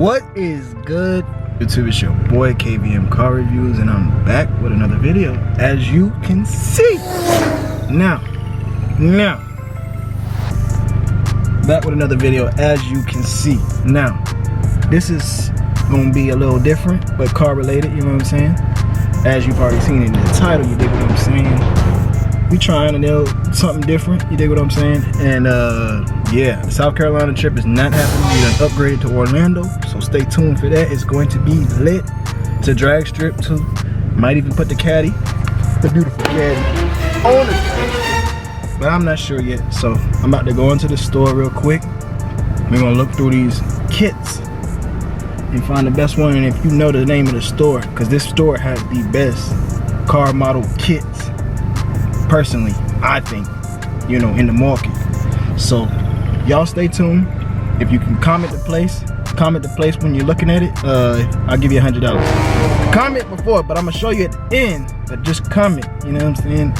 What is good, YouTube? It's your boy KVM Car Reviews, and I'm back with another video, as you can see. Now, back with another video, as you can see. Now, this is gonna be a little different, but car related. You know what I'm saying? As you've already seen in the title, you dig what I'm saying? We trying to nail something different. You dig what I'm saying? And yeah, the South Carolina trip is not happening. We done upgraded to Orlando, so stay tuned for that. It's going to be lit. It's a drag strip too. Might even put the caddy, the beautiful caddy, on it. But I'm not sure yet. So I'm about to go into the store real quick. We're gonna look through these kits and find the best one. And if you know the name of the store, because this store has the best car model kits, personally, I think, you know, in the market. So y'all stay tuned. If you can comment the place when you're looking at it, I'll give you $100. Comment before, but I'm gonna show you at the end. But just comment, you know what I'm saying?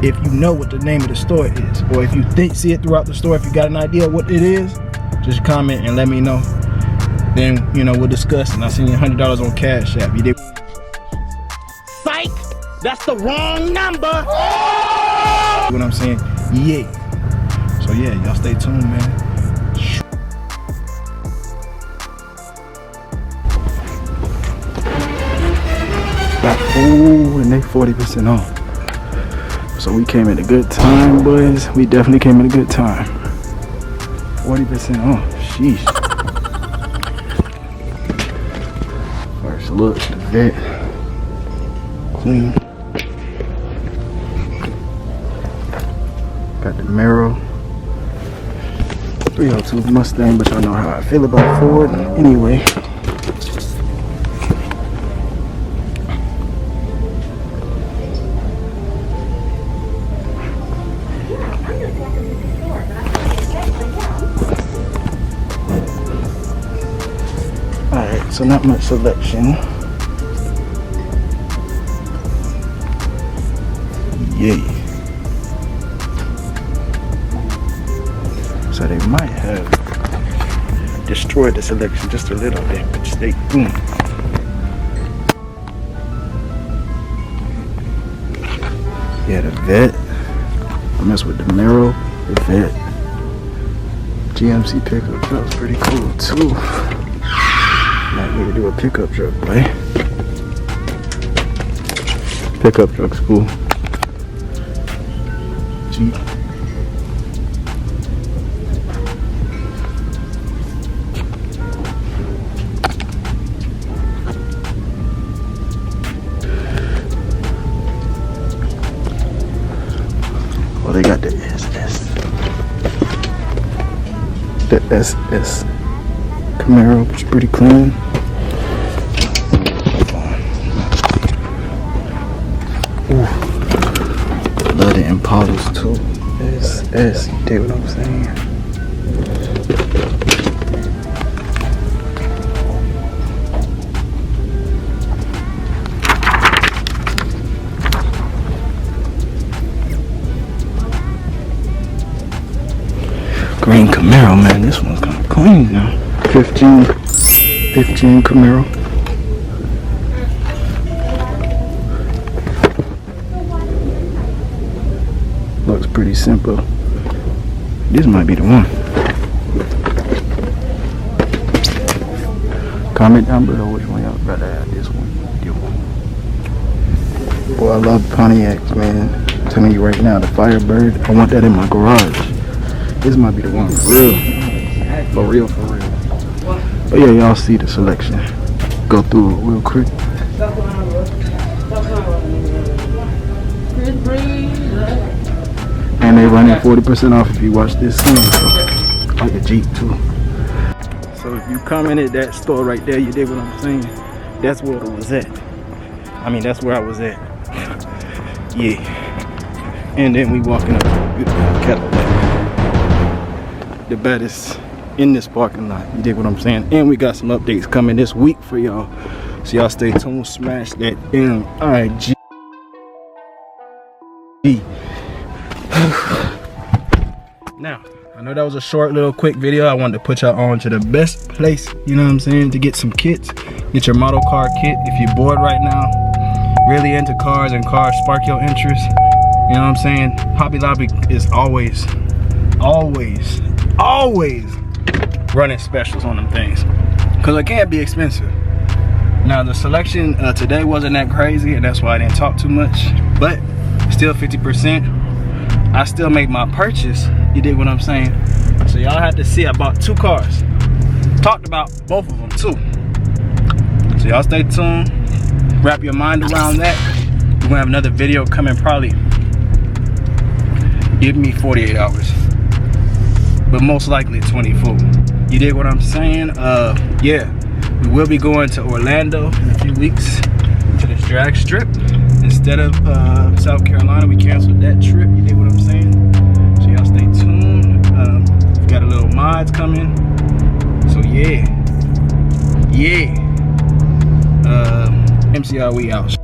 If you know what the name of the store is, or if you see it throughout the store, if you got an idea what it is, just comment and let me know. Then, you know, we'll discuss, and I'll send you $100 on Cash App. You did? Psych! That's the wrong number! What I'm saying? Yeah. So yeah, y'all stay tuned, man. Oh, and they 40% off. So we came at a good time, boys. We definitely came at a good time. 40% off. Sheesh. First look, the vet. Clean. Got the Camaro. 302 Mustang, but y'all know how I feel about Ford. Anyway. Alright, so not much selection. Yay. So they might have destroyed the selection just a little bit, but stay tuned. Yeah, the vet. I mess with the Camaro, the vet. GMC pickup truck's pretty cool too. Might need to do a pickup truck, boy. Pickup truck's cool. Jeep. Well, they got the SS. The SS Camaro, which is pretty clean. Ooh, love the Impalas too. SS, you dig what I'm saying? Green Camaro, man, this one's kind of clean now. 15 Camaro. Looks pretty simple. This might be the one. Comment down below which one y'all rather have, this one. Boy, I love Pontiacs, man. I'm telling you right now, the Firebird, I want that in my garage. This might be the one for real. For real, for real. But yeah, y'all see the selection. Go through it real quick. And they running 40% off if you watch this soon. So, like a Jeep too. So if you commented that store right there, you did what I'm saying. That's where it was at. I mean, that's where I was at. Yeah. And then we walking up to a beautiful Cadillac. The baddest in this parking lot. You dig what I'm saying? And we got some updates coming this week for y'all. So y'all stay tuned. Smash that MIG. Now, I know that was a short little quick video. I wanted to put y'all on to the best place, you know what I'm saying, to get some kits. Get your model car kit. If you're bored right now, really into cars and cars spark your interest, you know what I'm saying, Hobby Lobby is always running specials on them things, because it can be expensive. Now the selection today wasn't that crazy, and that's why I didn't talk too much, but still 50%. I still make my purchase, you dig what I'm saying? So y'all have to see, I bought 2 cars. Talked about both of them too. So y'all stay tuned, wrap your mind around that. We're gonna have another video coming, probably give me 48 hours, but most likely 24. You dig what I'm saying? Yeah, we will be going to Orlando in a few weeks to this drag strip instead of South Carolina. We canceled that trip, you dig what I'm saying? So y'all stay tuned. We got a little mods coming, so yeah. MCR, we out.